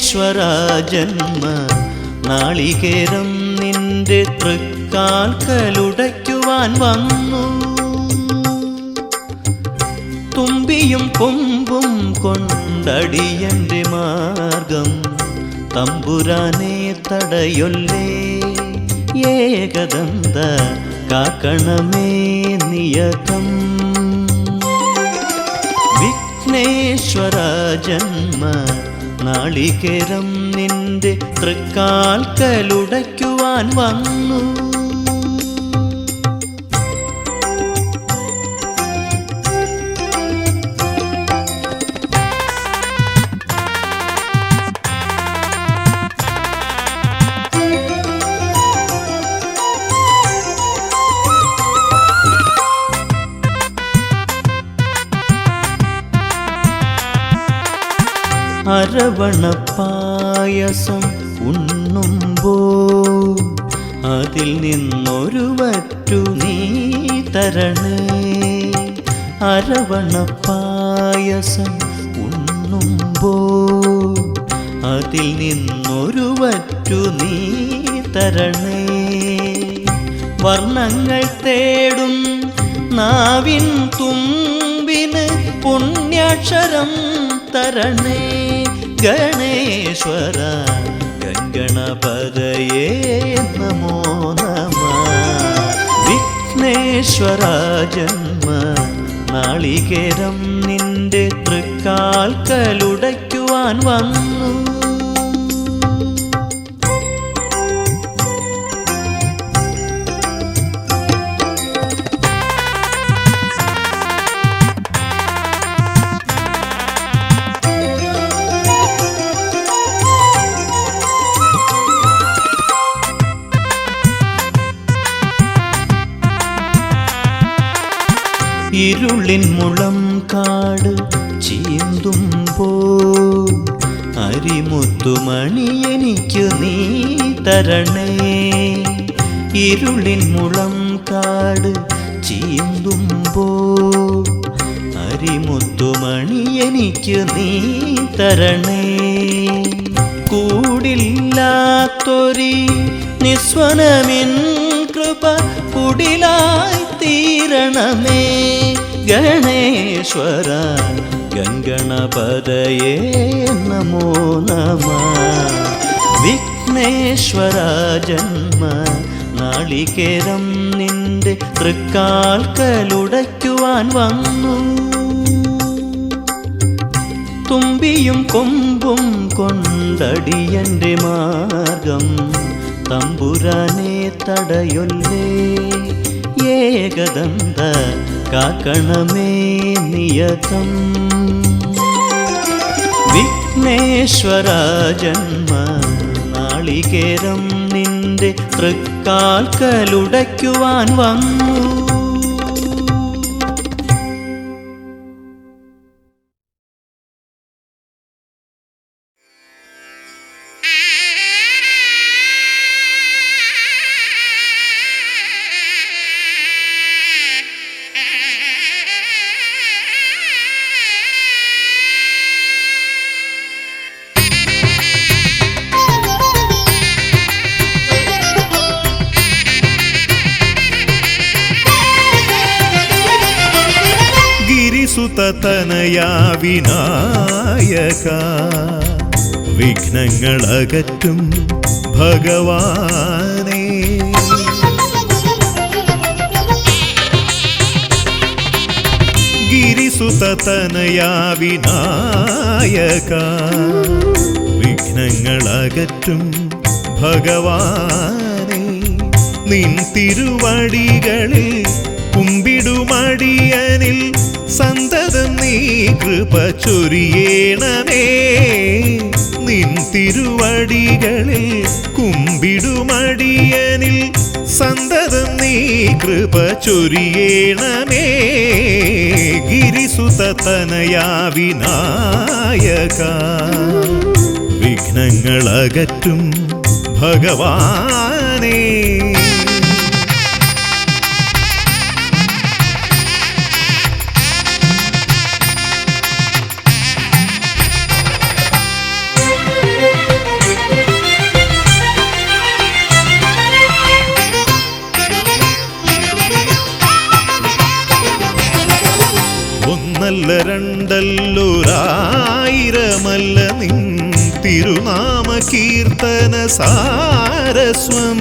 ജന്മ നാളികേരം നിന്റെ തൃക്കാൽക്കലുടയ്ക്കുവാൻ വന്നു. തുമ്പിയും കൊമ്പും കൊണ്ടടിയന്റെ മാർഗം തമ്പുരാനെ തടയൊല്ലേ. ഏകദന്ത കാക്കണമേ നിയതം. വിഘ്നേശ്വര ജന്മ നാളികേരം നിന്റെ തൃക്കാൽക്കലുടയ്ക്കുവാൻ വന്നു. അരവണപ്പായസം ഉണ്ണുമ്പോൾ അതിൽ നിന്നൊരു വറ്റു നീ തരണേ. അരവണപ്പായസം ഉണ്ണുമ്പോൾ അതിൽ നിന്നൊരു വറ്റു നീ തരണേ. വർണ്ണങ്ങൾ തേടും നാവിൻ തുമ്പിന് പുണ്യാക്ഷരം തരണേ. ഗണേശ്വര ഗംഗണപതയേ നമോ നമഃ. വിഘ്നേശ്വര ജന്മ നാളികേരം നിന്റെ തൃക്കാൽക്കലുടയ്ക്കുവാൻ വന്നു. ഇരുളിൻ മുളം കാട് ചീന്തുമ്പോൾ അരിമുത്തുമണി എനിക്ക് നീ തരണേ. ഇരുളിൻ മുളം കാട് ചീന്തുമ്പോൾ അരിമുത്തുമണി എനിക്ക് നീ തരണേ. കൂടില്ലാത്തൊരി നിസ്വനമിൻ കൃപ കുടിലായി തീരണമേ. ഗണേശ്വര ഗംഗണപതയേ നമോ നമഃ. വിഘ്നേശ്വര ജന്മ നാളികേരം നിന്റെ തൃക്കാൽക്കലുടയ്ക്കുവാൻ വന്നു. തുമ്പിയും കൊമ്പും കൊണ്ടടിയന്റെ മാർഗം തമ്പുരാനെ തടയൊല്ലേ. ഏകദന്ത കാക്കണമേ നിയതം. വിഘ്നേശ്വര ജന്മ നാളികേരം നിന്റെ തൃക്കാൽക്കലുടയ്ക്കുവാൻ വന്നു. തനയാ വിനായക വിഘ്നങ്ങളകറ്റും ഭഗവാനേ. ഗിരിസുത തനയാ വിനായക വിഘ്നങ്ങളകറ്റും ഭഗവാനേ. നിൻ തിരുവടികളിൽ കുമ്പിടുമടിയനിൽ സന്തതം നീ കൃപ ചൊരിയേണമേ. നിൻ തിരുവടികളിൽ കുമ്പിടുമടിയനിൽ സന്തതം നീ കൃപ ചൊരിയേണമേ. ഗിരിസുത തനയാ വിനായക വിഘ്നങ്ങളകറ്റും ഭഗവാനേ. ഒന്നല്ല രണ്ടല്ലൊരായിരമല്ല നിൻ തിരുനാമ കീർത്തന സാരസ്വം.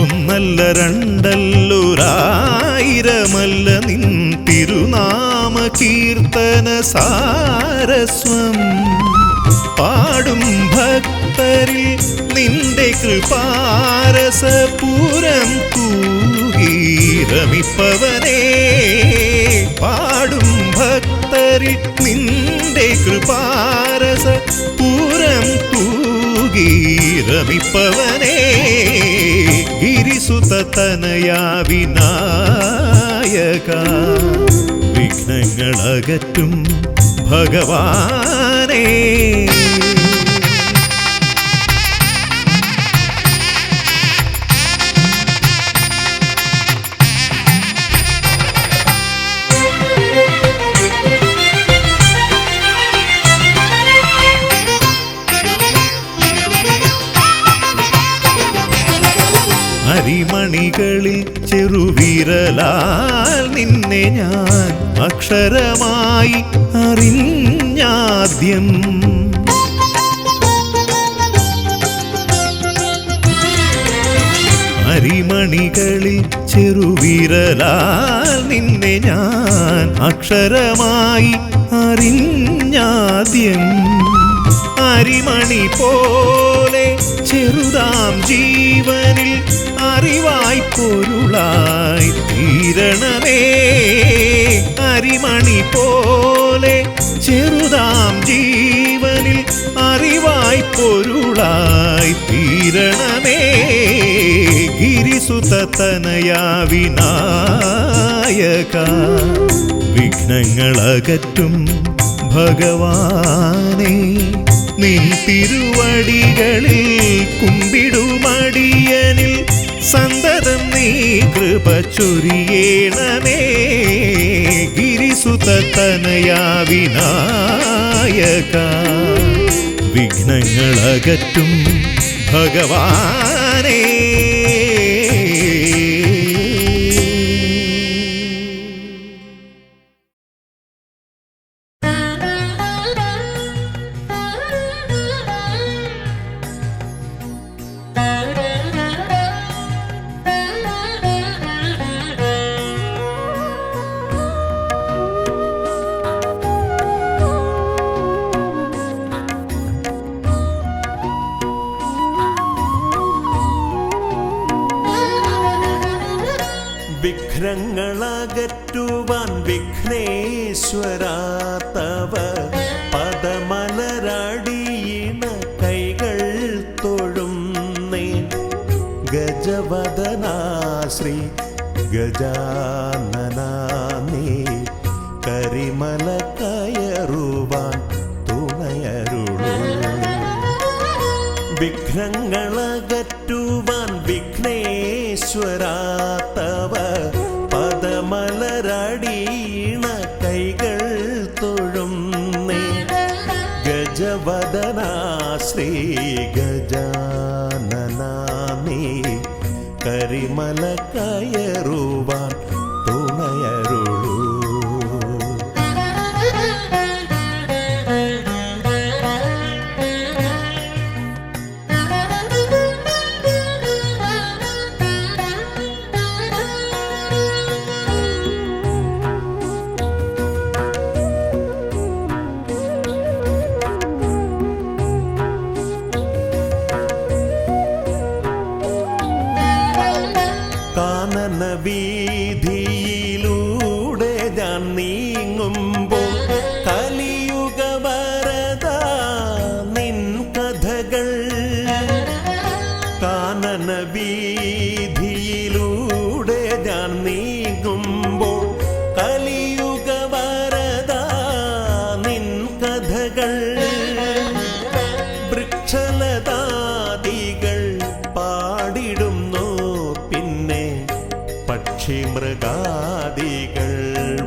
ഒന്നല്ല രണ്ടല്ലൊരായിരമല്ല നിൻ തിരുനാമ കീർത്തന സാരസ്വം. പാടും ഭക്തരിൽ നിന്റെ കൃപാരസപൂരം തൂകീരമിപ്പവനേ. പാടും ഭക്തരിൽ നിന്റെ കൃപാരസപൂരം തൂകീരമിപ്പവനേ. ഗിരിസുതനയാ വിനായക വിഘ്നങ്ങളകറ്റും ഭഗവാനേ. അരിമണികളിൽ ചെറുവിരലാൽ നിന്നെ ഞാൻ അക്ഷരമായി അറിഞ്ഞാദ്യം. അരിമണികളിൽ ചെറുവിരലാൽ നിന്നെ ഞാൻ അക്ഷരമായി അറിഞ്ഞാദ്യം. അരിമണി പോലെ ചെറുതാം ജീവനിൽ അറിവായി പൊരുളായി തീരണമേ. അരിമണി പോലെ ചെറുതാം ജീവനിൽ അറിവായി പൊരുളായി തീരണമേ. ഗിരിസുതനയാ വിനായക വിഘ്നങ്ങളകറ്റും ഭഗവാനേ. നിൻ തിരുവടികളിൽ കുമ്പിടുമടിയനിൽ സന്തതം നീ കൃപ ചൊരിയണമേ. ഗിരിസുതനയാ വിനായക വിഘ്നങ്ങളകറ്റും ഭഗവാനേ. വിഘ്നങ്ങളകറ്റുവാൻ വിഘ്നേശ്വരാ തവ പദമലരടിയിണ കൈകൾ തൊഴുന്നേ. ഗജവദനാ ശ്രീ ഗജാനനാ നീ കരിമല കയറുവാൻ തുണയരുളൂ. വിഘ്നങ്ങളകറ്റുവാൻ വിഘ്നേശ്വരാ തവ പദമലരടിയിണ കൈകൾ തൊഴുന്നേ. ഗജവദനാ ശ്രീ ഗജാനനാ നീ കരിമല കയറുവാൻ തുണയരുളൂ. കാനന വീതിയിലൂടെ ഞാൻ നീങ്ങുമ്പോൾ കലിയുഗ വരദ നിൻ കഥകൾ. കാനന വീതിയിലൂടെ ഞാൻ നീങ്ങുമ്പോൾ കലിയുഗ വരദ നിൻ കഥകൾ. വൃക്ഷലതാദികൾ പാടിടുന്നു, പിന്നെ പക്ഷിമൃഗാദികൾ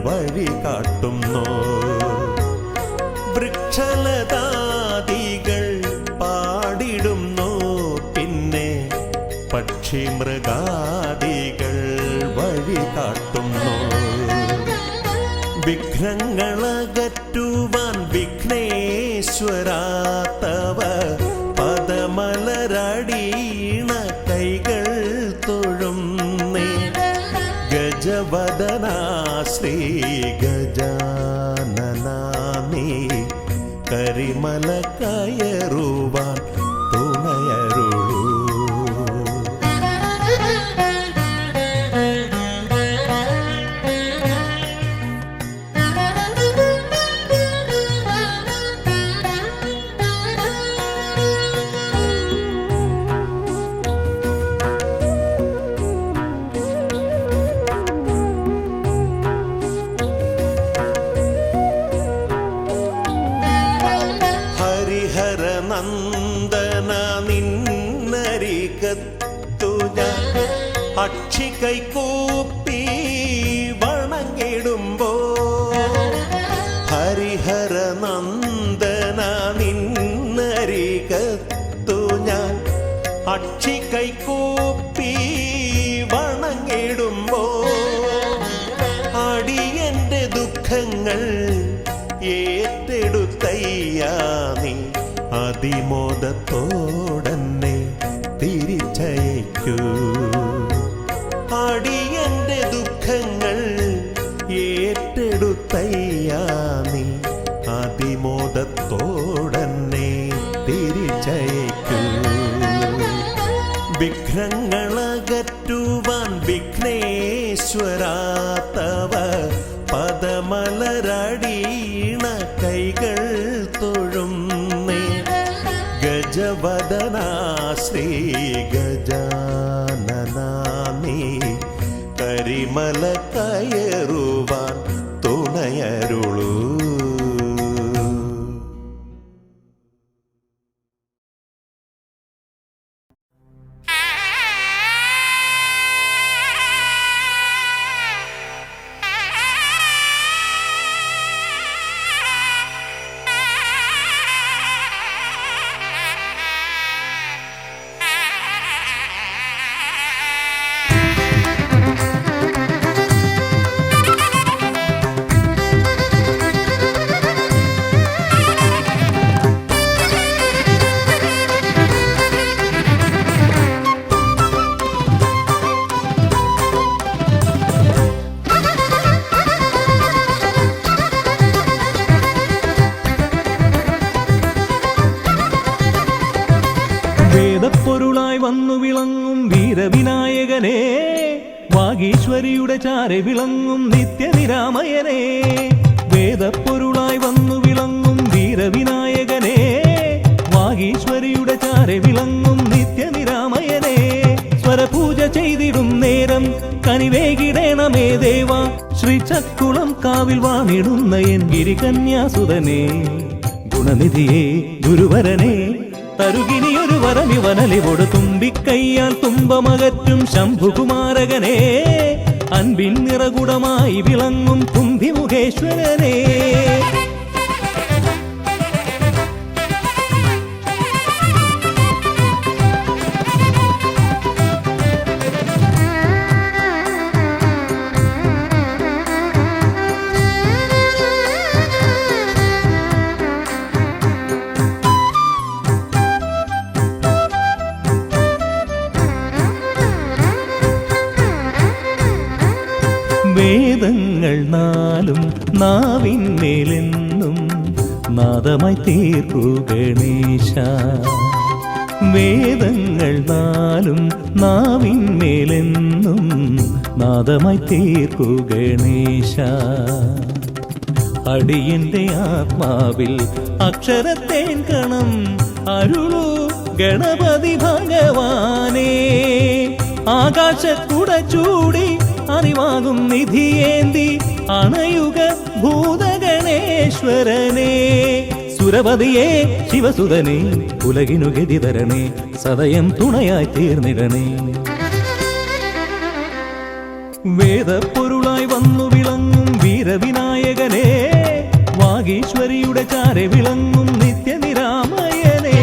വഴി കാട്ടുന്നു. വൃക്ഷലതാദികൾ പാടിടുന്നു, പിന്നെ പക്ഷിമൃഗാദികൾ കാട്ടുന്നു. വിഘ്നങ്ങളകറ്റുവാൻ വിഘ്നേശ്വരാ തവ പദമലരടീണ കൈകൾ തൊഴുന്നേ. ഗജവദനാ ശ്രീ ഗജാനനാ നീ കരിമല കയറുവാൻ തുണയരുളൂ. നന്ദന നിന്നരികത്തു ഞാൻ അക്ഷി കൈകൂപ്പി വണങ്ങിടുമ്പോ. ഹരിഹര നന്ദന നിന്നരികത്തു ഞാൻ അക്ഷി കൈകൂപ്പി വണങ്ങിടുമ്പോ. അടിയന്റെ ദുഃഖങ്ങൾ ഏറ്റെടുത്തയ്യാ നീ അതിമോദത്തോടന്നെ തിരിച്ചയക്കൂ. അടിയന്റെ ദുഃഖങ്ങൾ ഏറ്റെടുത്തയ്യാ നീ അതിമോദത്തോടന്നെ തിരിച്ചയക്കൂ. വിഘ്നങ്ങളകറ്റുവാൻ വിഘ്നേശ്വരാ തവ പദമലരടീണ കൈകൾ തൊഴുന്നേ. ഗജവദനാ ശ്രീ ഗജാനനാ നീ കരിമല കയറുവാൻ തുണയരുളൂ. വേദപ്പൊരുളായി വന്നു വിളങ്ങും വീരവിനായകനെ, വാഗീശ്വരിയുടെ ചാരെ വിളങ്ങും നിത്യനിരാമയനെ. വേദപ്പൊരുളായി വന്നു വിളങ്ങും വീരവിനായകനെ, വാഗീശ്വരിയുടെ ചാരെ വിളങ്ങും നിത്യനിരാമയനെ. സ്വരപൂജ ചെയ്തിടും നേരം കനിവേകിടേണമേ ദേവ, ശ്രീചക്കുളം കാവിൽ വാണിടുന്ന എൻ ഗിരികന്യാസുതനെ. ഗുണനിധിയെ ഗുരുവരനെ തരുകിനിയൊരു വരമിവനലിവോട് തുമ്പിക്കയ്യാൽ തുമ്പമകറ്റും ശംഭുകുമാരകനെ. അൻപിൻ നിറകുടമായി വിളങ്ങും കുംഭിമുഖേശ്വരനെ. വേദങ്ങൾ നാലും നാവിന്മേലെന്നും നാദമായി തീർക്കൂ ഗണേശ. വേദങ്ങൾ നാലും നാവിന്മേലെന്നും നാദമായി തീർക്കൂ ഗണേശ. അടിയന്റെ ആത്മാവിൽ അക്ഷരത്തേൻ കണം അരുളൂ ഗണപതി ഭഗവാനേ. ആകാശക്കുട ചൂടി അറിവാകും നിധിയേന്തി അണയുക ഭൂതഗണേശ്വരനെ. സുരപതിയെ ശിവസുതനെ ഉലകിനു ഗതിതരണേ, സദയം തുണയായി തീർന്നിടണേ. വേദപ്പൊരുളായി വന്നു വിളങ്ങും വീരവിനായകനെ, വാഗീശ്വരിയുടെ ചാരെ വിളങ്ങും നിത്യനിരാമയനെ.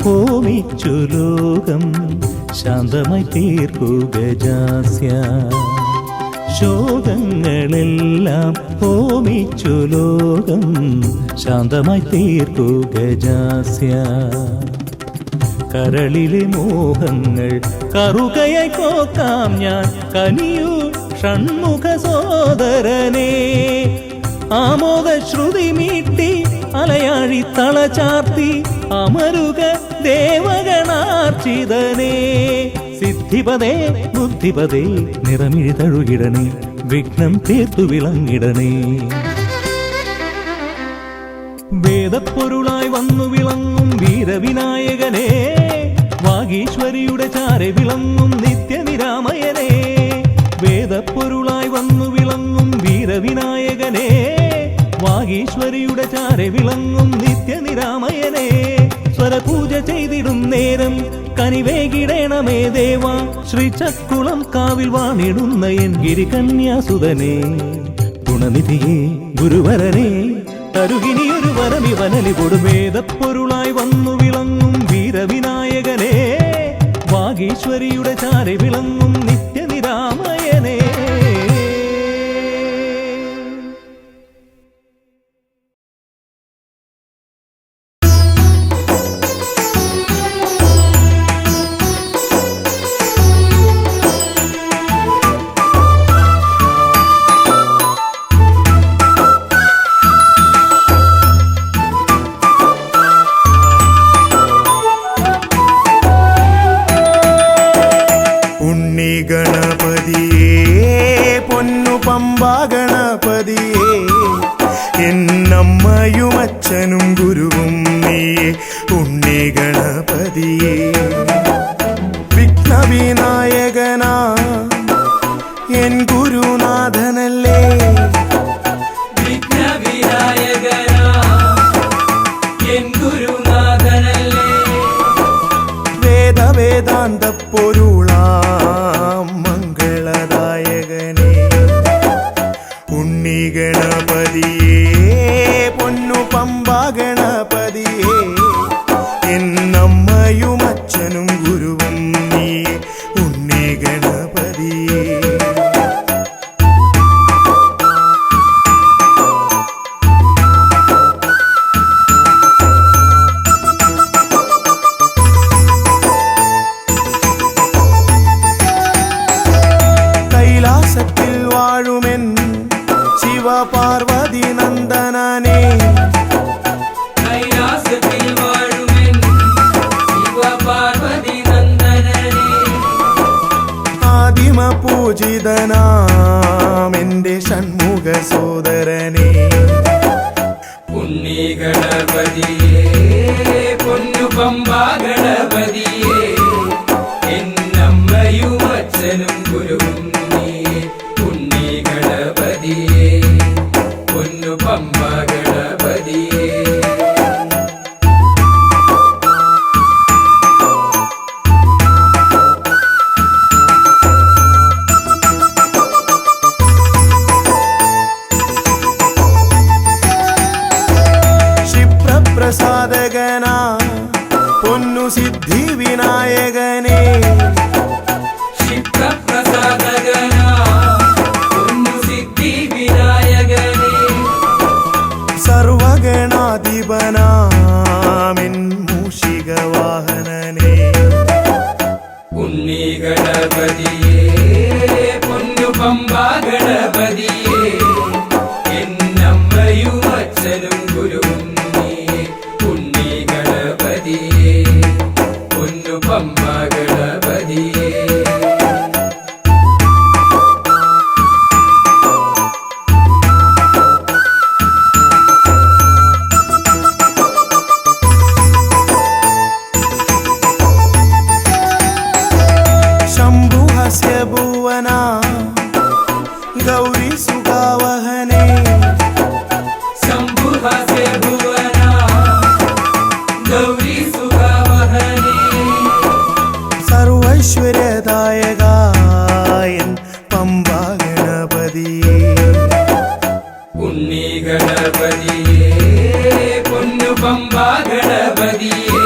ഹോമിച്ചു ലോകം ശാന്തമായി തീർക്കൂ ഗജാസ്യ. ശോകങ്ങളെല്ലാം ഹോമിച്ചു ലോകം ശാന്തമായി തീർക്കൂ ഗജാസ്യ. കരളിലെ മോഹങ്ങൾ കറുകയായി കോക്കാം ഞാൻ കനിയൂ ഷൺമുഖ സോദരനെ. ആമോദ ശ്രുതി മീട്ടി അലയാഴി തളചാർത്തി അമരുക ദേവഗണാർച്ചിതനേ. സിദ്ധിപദേ ബുദ്ധിപദേ നിറമിഴി തഴുകിടണേ, വിഘ്നം തീർത്തു വിളങ്ങിടണേ. വേദപ്പൊരുളായി വന്നു വിളങ്ങും വീരവിനായകനെ, വാഗീശ്വരിയുടെ ചാരെ വിളങ്ങും നിത്യനിരാമയനെ. വേദപ്പൊരുളായി വന്നു വിളങ്ങും വീരവിനായകനെ, വാഗീശ്വരിയുടെ ചാരെ വിളങ്ങും നിത്യനിരാമയനെ. സ്വരപൂജ ചെയ്തിടും നേരം കനിവേകിടേണമേ ദേവ. ശ്രീചക്കുളം കാവിൽ വാണിടുന്ന എൻ ഗിരികന്യാസുതനെ. ഗുണനിധിയെ ഗുരുവരനെ തരുകിനിയൊരു വരമിവനലി കൊടുമേദപ്പൊരുളായി വന്നു വിളങ്ങും വീരവിനായകനെ, വാഗീശ്വരിയുടെ ചാരെ വിളങ്ങും നിത്യനിരാമയനെ. ഗണപതിയേ പൊന്നു പമ്പാ ഗണപതിയേ, എന്നമ്മയും അച്ഛനും ഗുരുവും നീയേ. ഉണ്ണി ഗണപതിയേ വിഘ്നവിനായകനാ എൻ ഗുരുനാഥനല്ലേ. വിഘ്നവിനായകനാ എൻ ഗുരുനാഥനല്ലേ. വേദാന്ത പൊരുളാം മംഗളദായകനേ. ഉണ്ണി ഗണപതിയേ പൊന്നു പമ്പാ ഗണപതിയേ, എന്നമ്മയും അച്ഛനും ഗുരുവും നീയേ. ഉണ്ണി ഗണപതിയേ വാഴുമെൻ ശിവപാർവതി നന്ദനനേ. കൈലാസത്തിൽ വാഴുമെൻ ശിവപാർവതി നന്ദനനേ. ആദിമ പൂജിതനാമെന്റെ ഷൺമുഖ സോദരനേ. ഉണ്ണി ഗണപതിയേ പൊന്നു പമ്പാ ഗണപതിയേ, എന്നമ്മയും അച്ഛനും ഗുരുവും നീയേ. ഉണ്ണി ഗണപതിയേ പൊന്നു പമ്പാ ഗണപതിയേ. ക്ഷിപ്രപ്രസാദകനാ പൊന്നു സിദ്ധി വിനായകനേ. ക്ഷിപ്രപ്രസാദകനാ പൊന്നു സിദ്ധി വിനായകനേ. സർവഗണാധിപനാമിൻ മൂഷിക വാഹനനേ. ഉണ്ണി ഗണപതിയേ പൊന്നു പമ്പാ ഗണപതിയേ, എന്നമ്മയും അച്ഛനും ഗുരുവും നീയേ. ഉണ്ണി ഗണപതിയേ പൊന്നു പമ്പാ ഗണപതിയേ. ശംഭുഹസ്യ ഭുവനാ ഗൗരി സുഖാവഹനേ. ശംഭുഹസ്യ ഭുവനാ ഗൗരി സുഖാവഹനേ. സർവൈശ്വര്യദായകായൻ പമ്പാ ഗണപതിയേ. ഉണ്ണി ഗണപതിയേ പൊന്നു പമ്പാ ഗണപതിയേ,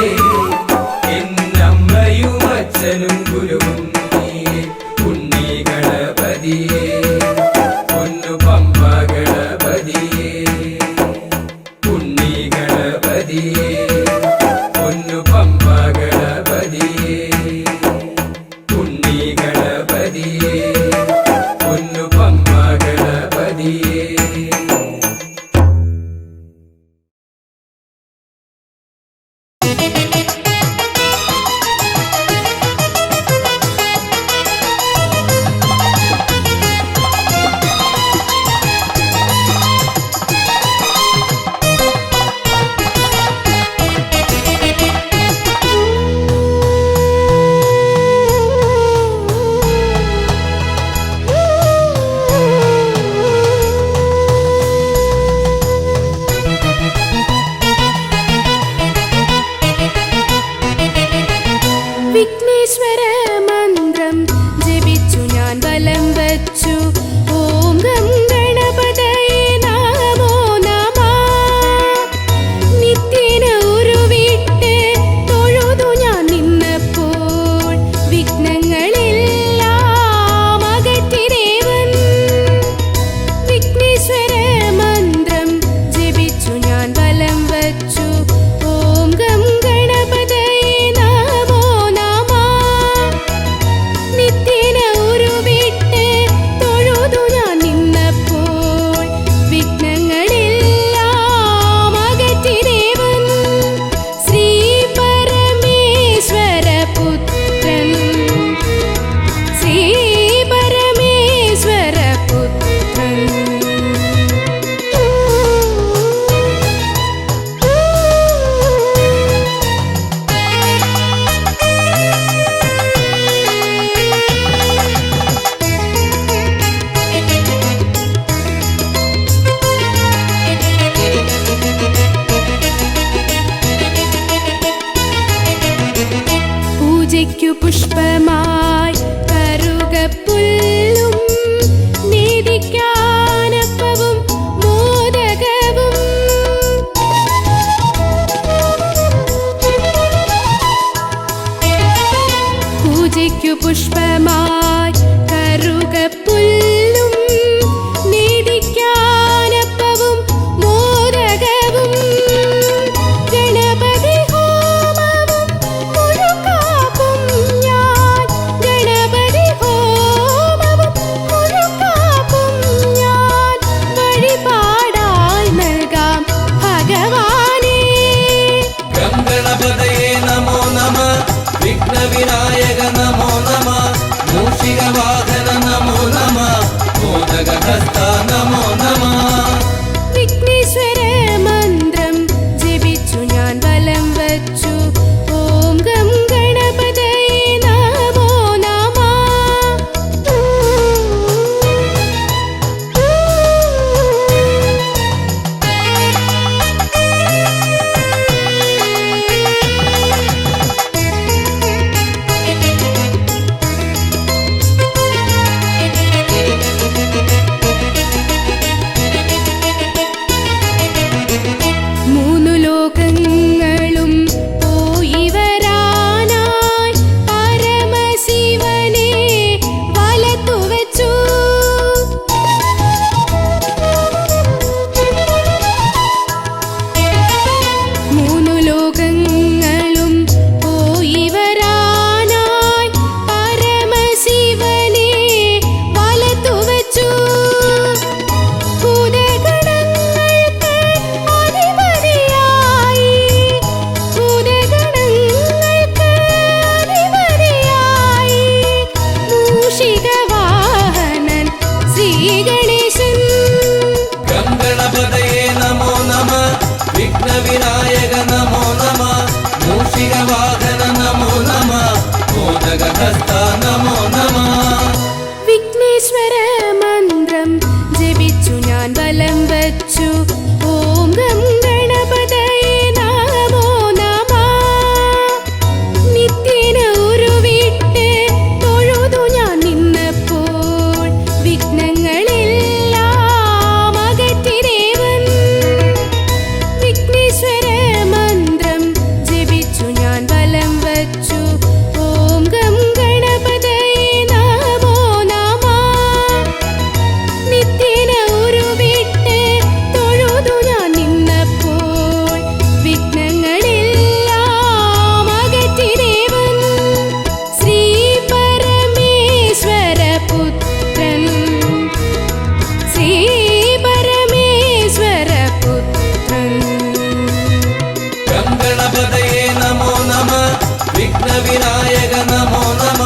ഗണേശൻ ഗംഗണപതയേ നമോ നമ വിഘ്നവിനായക നമോ നമ മൂഷികവാഹന നമോ നമ മോദകഹസ്ത നമോ നമ വിഘ്നേശ്വര മന്ത്രം ജപിച്ചു ഞാൻ വലം വച്ചു ഓം ഗം ഗണപതയേ നമോ നമ നിത്യേന ഉരുവിട്ട് തൊഴുതു ഞാൻ നിന്നപ്പോൾ വിഘ്നങ്ങളെല്ലാം അകറ്റി ദേവൻ വിഘ്നേശ്വര മന്ത്രം ജപിച്ചു ഞാൻ വലം വച്ചു ഓം ഗം ഗണപതയേ നമോ നമ നിത്യേന ഉരുവിട്ട് തൊഴുതു ഞാൻ നിന്നപ്പോൾ വിഘ്നങ്ങളെല്ലാം അകറ്റി ദേവൻ ശ്രീ പരമേശ്വര പുത്രൻ ശ്രീ പരമേശ്വര പുത്രൻ ഗംഗണപതയേ നമോ നമ വിഘ്നവിനായക നമോ നമ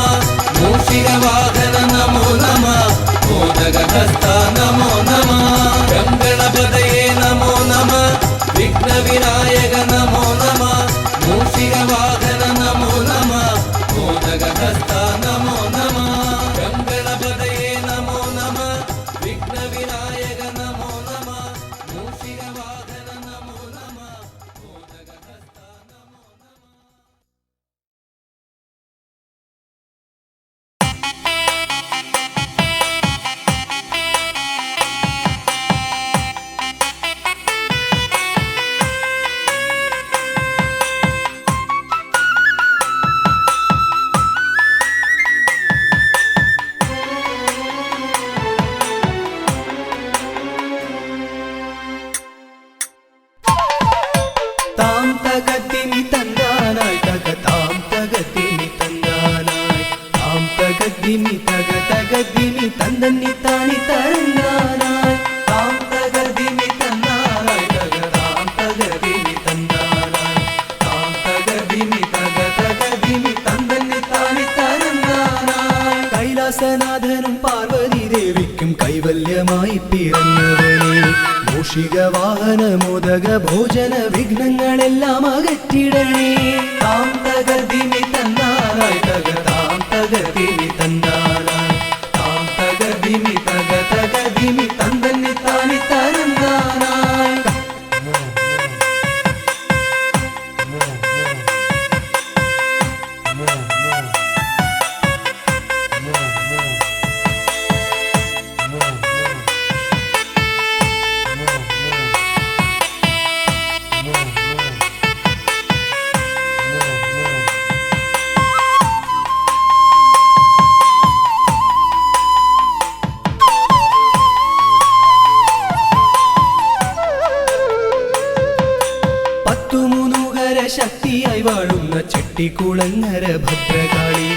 മൂഷികവാഹന നമോ നമ മോദകഹസ്ത നമോ നമ ഗംഗണപതയേ നമോ നമ വിഘ്നവിനായക നമോ നമ മൂഷികവാഹന നമോ നമ മോദകഹസ്ത നമോ നമ ഗംഗണപതയേ നമോ നമ വിഘ്നവിനായക നമോ നമ മൂഷികവാഹന നമോ നമ മോദകഹസ്ത നമോ നമ താം തകതിമി തന്നാനായി തക താം തകതിമി തന്നാനായി താം തകതിമി തക തകതിമി തന്ദന്നി താണി തരന്നാനായി താം തകതിമി തന്നാനായി തക താം തകതിമി തന്നാനായി താം തകതിമി തക തകതിമി തന്ദന്നി താണി തരന്നാനായി കൈലാസനാഥനും പാർവതി ദേവിക്കും കൈവല്യമായി പിറന്നവനെ മൂഷിക വാഹന മോദക ഭോജന വിഘ്നങ്ങളെല്ലാം അകറ്റിടണേ താം തകതിമി തന്നാനായി തക താം തകതിമി തന്നാനായി താം തകതിമി തക തകതിമി തന്ദന്നി താണി തരന്നാനായി ശക്തിയായി വാഴുന്ന ചെട്ടിക്കുളങ്ങര ഭദ്രകാളി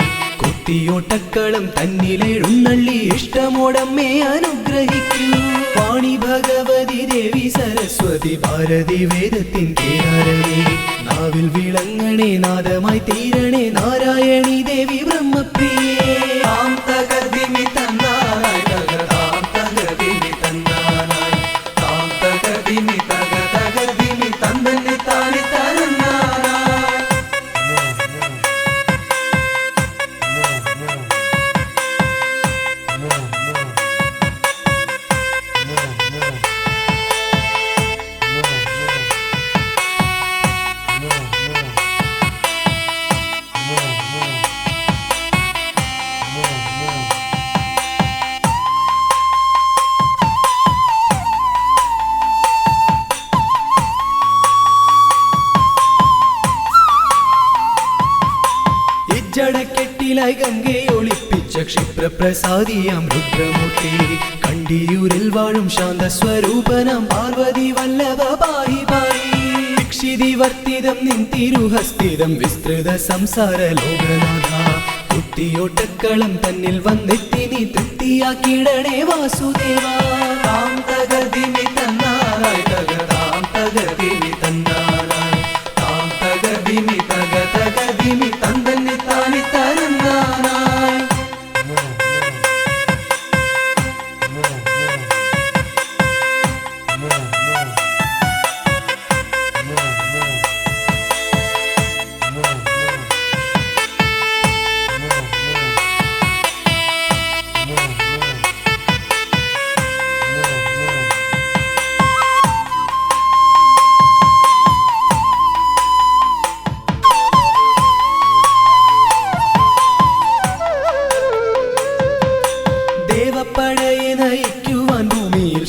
കുത്തിയോട്ടക്കളം തന്നിലെഴുന്നള്ളി ഇഷ്ടമോടമ്മേ അനുഗ്രഹിക്കൂ വാണി ഭഗവതി ദേവി സരസ്വതി ഭാരതി വേദത്തിൻ കേരളേ നാവിൽ വിളങ്ങണേ നാദമായി തീരണേ നാരായണി ദേവി ബ്രഹ്മപ്രിയേ താം തകതിമി തന്നാനായി തക താം തകതിമി തന്നാനായി താം തകതിമി തക തകതിമി തന്ദന്നി താണി തരന്നാനായി ജടക്കെട്ടിലായി ഗംഗയെ ഒളിപ്പിച്ച ക്ഷിപ്രപ്രസാദിയാം രുദ്രമൂർത്തി കണ്ടിയൂരിൽ വാഴും ശാന്തസ്വരൂപനാം പാർവതി വല്ലഭ പാഹി പാഹി ദീക്ഷിതി വർത്തിതം നിൻ തിരുഹസ്തിതം വിസ്തൃത സംസാര ലോകനാഥ കുത്തിയോട്ടക്കളം തന്നിൽ വന്നെത്തി നീ തൃപ്തിയാക്കിടണേ വാസുദേവ താം തകതിമി തന്നാനായി തക താം തകതിമി തന്നാനായി താം തകതിമി തക തകതിമി തന്ദന്നി താണി തരന്നാനായി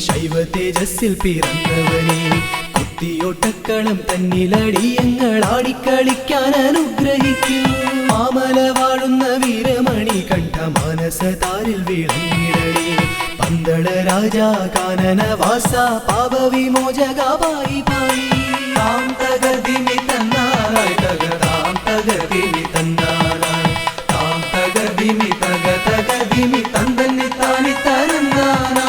ശൈവ തേജസ്സിൽ പിറന്നവനെ കുത്തിയോട്ടക്കളം തന്നിലടിയങ്ങൾ ആടിക്കളിക്കാൻ അനുഗ്രഹിക്കും മാമല വാഴുന്ന വീരമണി കണ്ഠ മാനസതാരിൽ വിളങ്ങിടണേ പന്തള രാജാ കാനന വാസ പാപവിമോചക പായി പായി താം തകതിമി തന്നാനായി തകതാം തകതിമി തന്നാനായി താം തകതിമി തകതിമി തന്തന്നി താനി തരന്നാനായി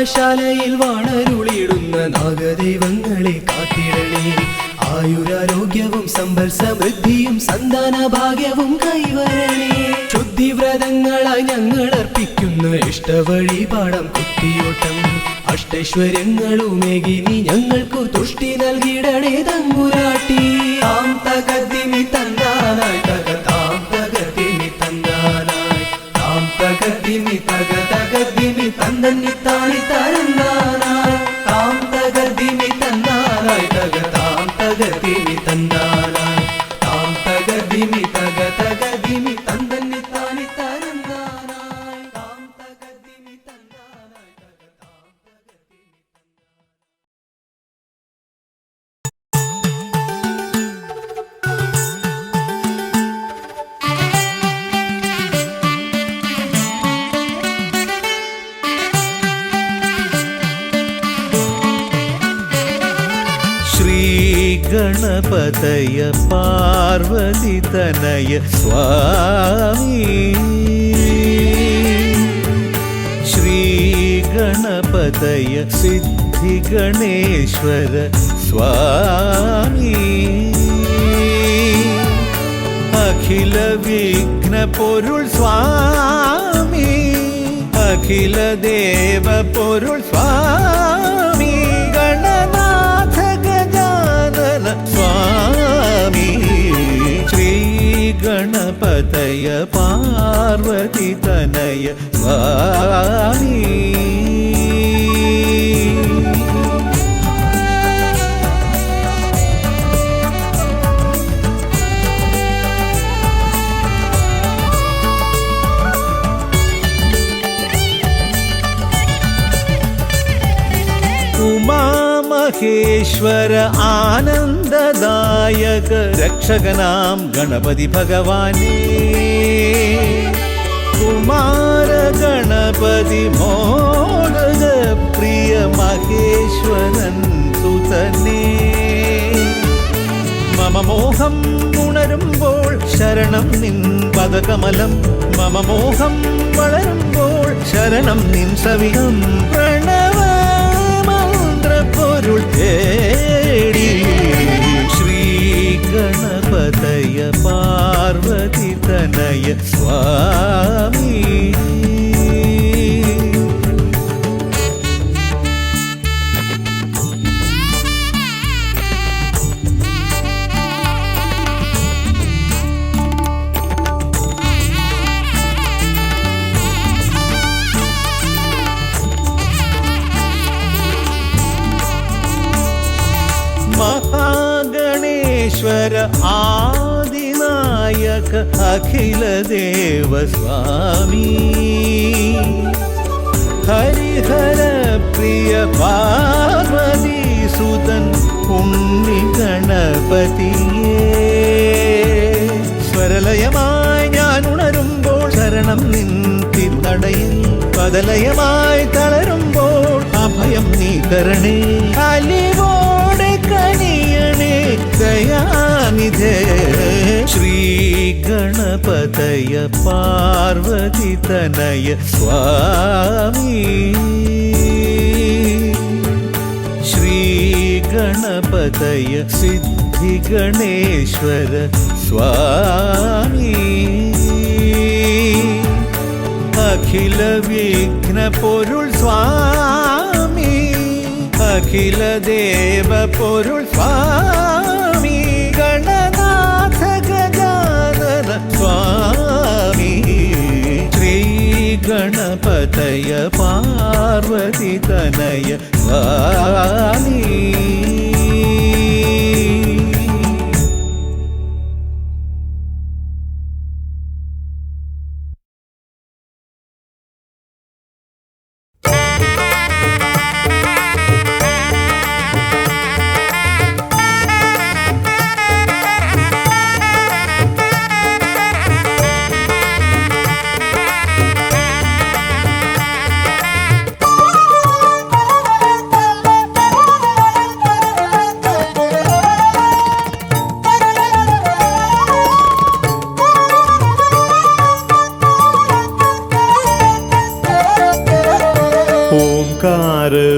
ശാലയിൽ വാണരുളിയിടുന്ന നാഗദൈവങ്ങളെ കാത്തിടണേ ആയുരാരോഗ്യവും സമ്പൽ സമൃദ്ധിയും സന്താന ഭാഗ്യവും കൈവരണേ ശുദ്ധിവ്രതങ്ങളായി ഞങ്ങൾ അർപ്പിക്കുന്ന ഇഷ്ടവഴിപാടം കുത്തിയോട്ടം അഷ്ടൈശ്വര്യങ്ങളുമേകി നീ ഞങ്ങൾക്കു തുഷ്ടി നൽകിടണേ തമ്പുരാട്ടി താം തകതിമി തന്നാനായി തകതാം തകതിമി തന്നാനായി താം തകതിമി തകതിമി തന്തന്നി താനി തരന്നാനായി താം തകതിമി തന്നാനായി തകതാം തകതിമി തന്നാനായി താം തകതിമി തകതിമി തന്തന്നി താനി തരന്നാനായി താം തകതിമി തന്നാനായി തകതാം തകതിമി ഗണപതയ പാർവതി തനയ സ്വാമി ശ്രീ ഗണപതയ സിദ്ധി ഗണേശ്വര സ്വാമി അഖില വിഘ്ന പൊരുൾ സ്വാമി അഖില ദേവ പൊരുൾ സ്വാമി ഗണനാഥ ഗജാനന സ്വാമി ശ്രീ ഗണപതയ പാർവതി തനയ സ്വാമി ഉമാമഹേശ്വര ആനന്ദദായക രക്ഷകനാം ഗണപതി ഭഗവാനേ കുമാര ഗണപതി മോദക പ്രിയ മഹേശ്വരൻ സുതനേ മമ മോഹം ഉണരുമ്പോൾ ശരണം നിൻ പദകമലം മമ മോഹം വളരുമ്പോൾ ശരണം നിൻ സവിധം പ്രണവ പൊരുൾ തേടി ശ്രീ ഗണപതയ പാർവതി തനയ സ്വാമി മഹാഗണേശ്വര ആദിനായക അഖില ദേവ സ്വാമി ഹരിഹര പ്രിയ പാർവതി സുതൻ ഉണ്ണി ഗണപതിയേ സ്വരലയമായി ഞാൻ ഉണരുമ്പോൾ ശരണം നിൻ തിരുനടയിൽ പദലയമായി തളരുമ്പോൾ അഭയം നീ തരണേ അലിവോടെ കനിയണേ ദയാനിധേ ശ്രീ ഗണപതയ പാർവതി തനയ സ്വാമി ശ്രീ ഗണപതയ സിദ്ധി ഗണേശ്വര സ്വാമി അഖില വിഘ്ന പൊരുൾ സ്വാമി അഖില ദേവ പൊരുൾ സ്വാമി ഗണനാഥ ഗജാനന സ്വാമി ശ്രീ ഗണപതയ പാർവതി തനയ സ്വാമി.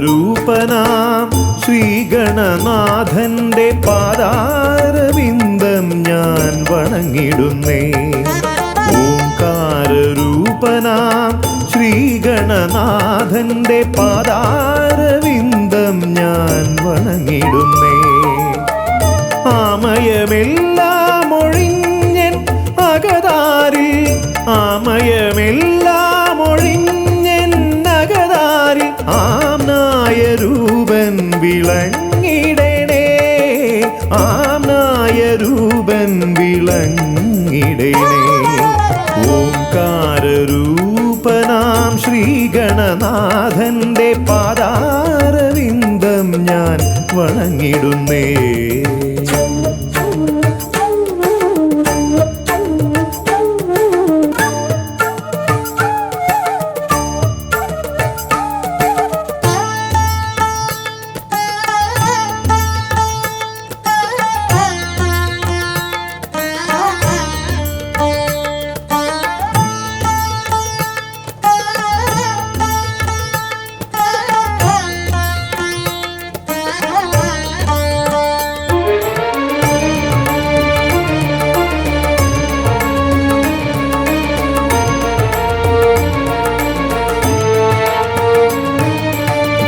ഓംകാരരൂപനാം ശ്രീഗണനാഥന്റെ പാദാരവിന്ദം ഞാൻ വണങ്ങിടുന്നേ. ഓംകാരരൂപനാം ശ്രീഗണനാഥന്റെ പാദാരവിന്ദം ഞാൻ വണങ്ങിടുന്നേ. ആമയമെല്ലാം ഒഴിഞ്ഞൻ അകതാരിൽ ആമയമെല്ലാം ഒഴിഞ്ഞൻ അകതാരിൽ ആംനായ രൂപൻ വിളങ്ങിടണേ. ആംനായ രൂപൻ വിളങ്ങിടണേ. ഓംകാരരൂപനാം ശ്രീഗണനാഥന്റെ പാദാരവിന്ദം ഞാൻ വണങ്ങിടുന്നേ.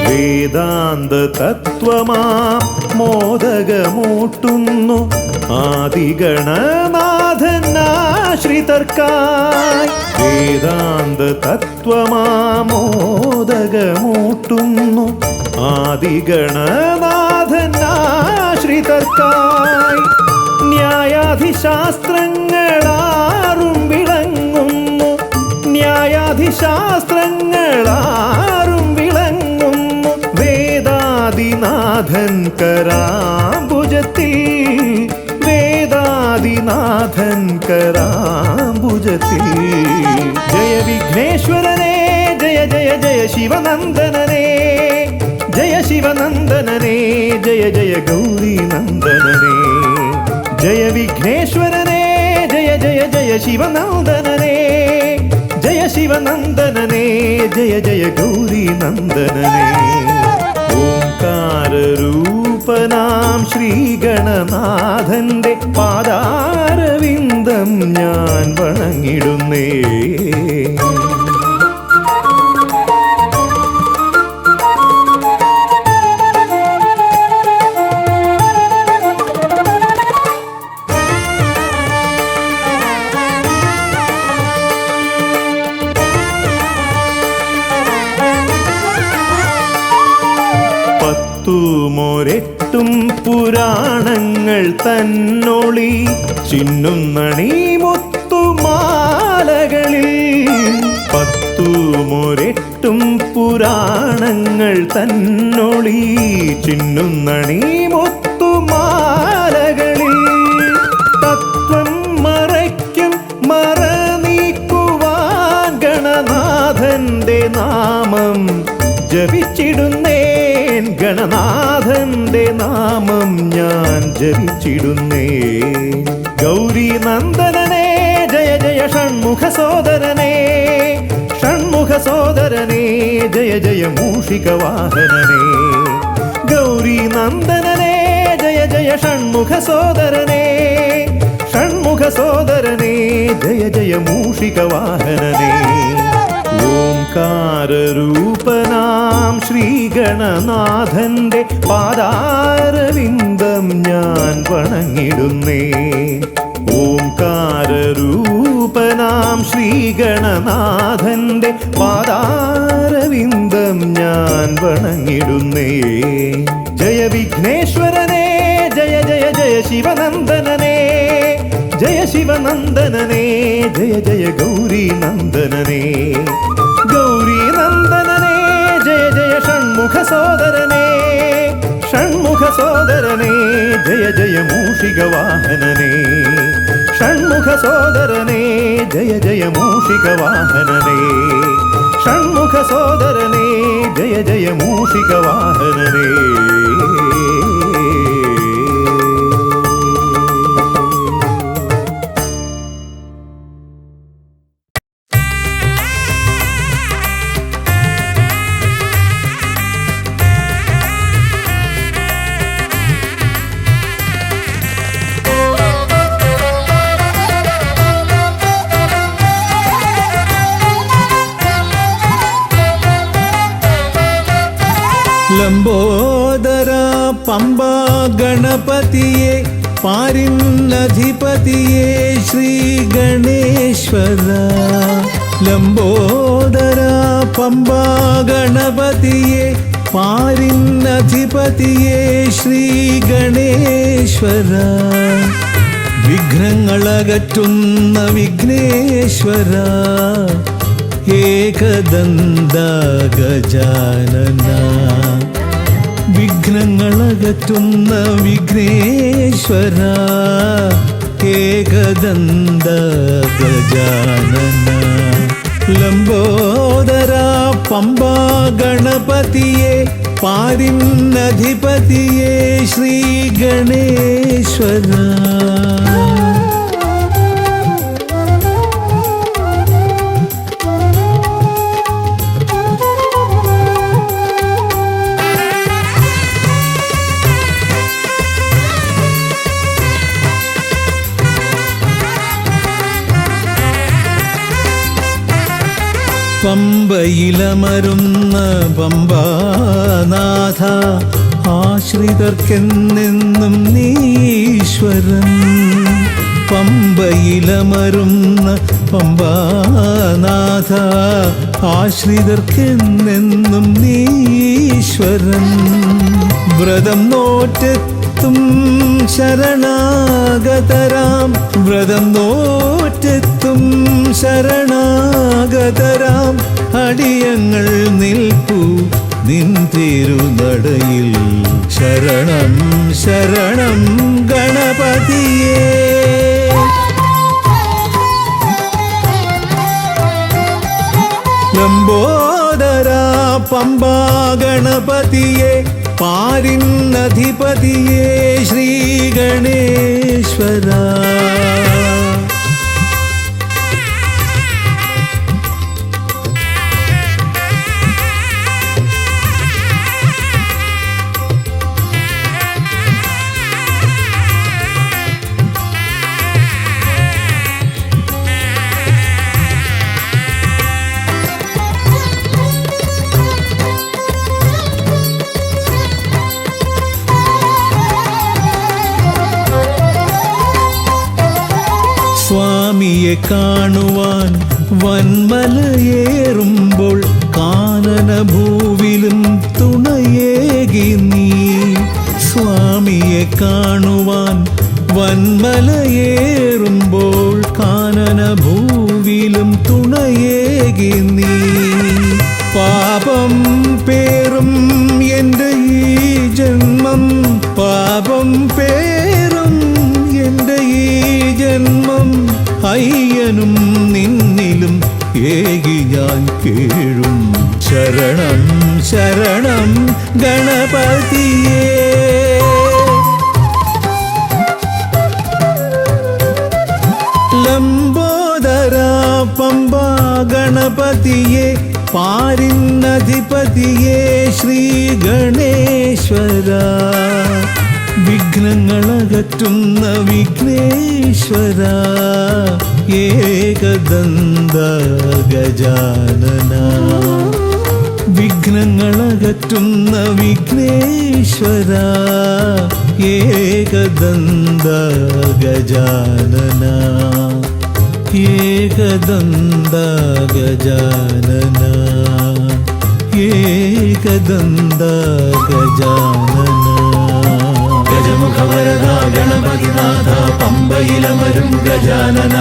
വേദാന്ത തത്വമാം മോദകമൂട്ടുന്നു ആദിഗണനാഥനാശ്രിതർക്കായി. വേദാന്ത തത്വമാം മോദകമൂട്ടുന്നു ആദിഗണനാഥനാശ്രിതർക്കായി. ന്യായാധിശാസ്ത്രങ്ങളാറും വിളങ്ങുന്നു ന്യായാധിശാസ്ത്രങ്ങളാറും വിളങ്ങുന്നു വേദാദിനാഥൻ കരാംബുജത്തിൽ. വേദാദിനാഥൻ കരാംബുജത്തിൽ. ജയ വിഘ്നേശ്വരനേ ജയ ജയ ജയ ശിവനന്ദനനേ. ജയ ശിവനന്ദനനേ ജയ ജയ ഗൗരീനന്ദനനേ. ജയ വിഘ്നേശ്വരനേ ജയ ജയ ജയ ശിവനന്ദനനേ. ജയ ശിവനന്ദനനേ ജയ ജയ ഗൗരീനന്ദനനേ. ഓംകാരരൂപനാം ശ്രീഗണനാഥന്റെ പാദാരവിന്ദം ഞാൻ വണങ്ങിടുന്നേ. പത്തുമൊരെട്ടും പുരാണങ്ങൾ തന്നൊളി ചിന്നുന്നണി മുത്തുമാലകളിൽ. പത്തുമൊരെട്ടും പുരാണങ്ങൾ തന്നൊളി ചിന്നുന്നണി മുത്തുമാലകളിൽ. തത്വം മറയ്ക്കും മറ നീക്കുവാൻ ഗണനാഥന്റെ നാമം ജപിച്ചിടുന്നേൻ. ഗണനാഥന്റെ നാമം ഞാൻ ജപിച്ചിടുന്നേൻ. ഗൗരീനന്ദനനേ ജയ ജയ ഷൺമുഖ സോദരനേ. ഷൺമുഖ സോദരനേ ജയ ജയ മൂഷിക വാഹനനേ. ഗൗരീനന്ദനനേ ജയ ജയ ഷൺമുഖ സോദരനേ. ഷൺമുഖ സോദരനേ ജയ ജയ മൂഷിക വാഹനനേ. ഓംകാരരൂപനാം ശ്രീഗണനാഥന്റെ പാദാരവിന്ദം ഞാൻ വണങ്ങിടുന്നേ. ഓംകാരരൂപനാം ശ്രീഗണനാഥന്റെ പാദാരവിന്ദം ഞാൻ വണങ്ങിടുന്നേ. ജയ വിഘ്നേശ്വരനേ, ജയ ജയ ജയ ശിവനന്ദനനേ, ജയ ശിവനന്ദനനേ, ജയ ജയ ഗൗരി നന്ദനനേ. ഗൗരി നന്ദനനേ, ജയ ജയ ഷൺമുഖ സോദരനേ, ഷൺമുഖ സോദരനേ, ജയ ജയ മൂഷിക വാഹനനേ. ഷൺമുഖ സോദരനേ, ജയ ജയ മൂഷിക വാഹനനേ. ഷൺമുഖ സോദരനേ, ജയ ജയ മൂഷിക വാഹനനേ. ലംബോദര പമ്പ ഗണപതിയെ പാരിന്നധിപതിയെ ശ്രീ ഗണേശ്വര. ലംബോദര പമ്പ ഗണപതിയെ പാരിന്നധിപതിയെ ശ്രീ ഗണേശ്വര. വിഘ്നങ്ങളകറ്റുന്ന വിഘ്നേശ്വര, ഏകദന്ത ഗജാനന. വിഘ്നങ്ങളകറ്റുന്ന വിഘ്നേശ്വര, ഏകദന്ത ഗജാനന. ലംബോദര പമ്പ ഗണപതിയെ പാരിന്നധിപതിയെ ശ്രീ ഗണേശ്വര. പമ്പയിലമരുന്ന പമ്പാനാഥ, ആശ്രിതർക്കെന്നെന്നും നീശ്വരൻ. പമ്പയിലമരുന്ന പമ്പാനാഥ, ആശ്രിതർക്കെന്നെന്നും നീശ്വരൻ. വ്രതം നോറ്റെത്തും ശരണാഗതരാം, വ്രതം നോറ്റെത്തും ശരണാഗതരാം അടിയങ്ങൾ നിൽപ്പു നിൻ തിരുനടയിൽ. ശരണം ശരണം ഗണപതിയേ. ലംബോദര പമ്പ ഗണപതിയെ പാരിന്നധിപതിയെ ശ്രീ ഗണേശ്വര. സ്വാമിയെ കാണുവാൻ വന്മലയേറുമ്പോൾ കാനനഭൂവിലും തുണയേകി നീ. സ്വാമിയെ കാണുവാൻ വന്മലയേറുമ്പോൾ കാനനഭൂവിലും തുണയേകി നീ. പാപം പേറും എൻ്റെ ഈ ജന്മം, പാപം പേറും എൻ്റെ ഈ ജന്മം. അയ്യനും നിന്നിലും ഏകി ഞാൻ കേഴും. ശരണം ശരണം ഗണപതിയേ. ലംബോദര പമ്പ ഗണപതിയെ പാരിന്നധിപതിയെ ശ്രീ ഗണേശ്വര. വിഘ്നങ്ങളകറ്റുന്ന വിഘ്നേശ്വര ഏകദന്ത ഗജാനന വിഘ്നങ്ങളകറ്റുന്ന വിഘ്നേശ്വര ഏകദന്ത ഗജാനന ഏകദന്ത ഗജാനന ഏകദന്ത ഗജാനന ഗജമുഖവരദ ഗണപതിനാഥ പമ്പയിലമരും ഗജാനന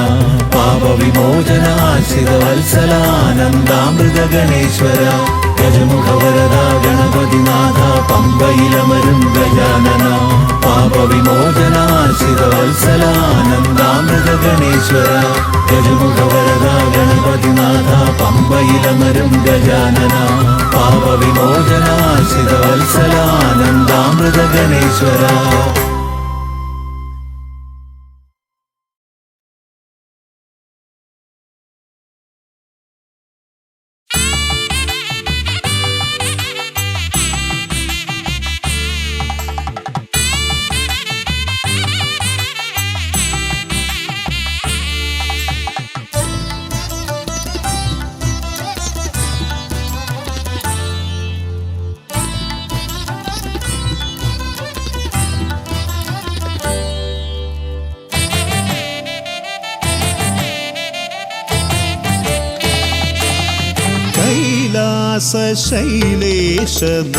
പാപവിമോചന ആശ്രിതവത്സലാനന്ദാമൃത ഗണേശ്വര ഗജമുഖവരദ ഗണപതിനാഥ പമ്പയിലമരും ഗജാനന പാപവിമോചന ആശ്രിതവത്സലാനന്ദാമൃത ഗണേശ്വര ഗജമുഖവരദ ഗണപതിനാഥ പമ്പയിലമരും ഗജാനന പാപവിമോചന ആശ്രിതവത്സലാനന്ദാമൃത ഗണേശ്വര.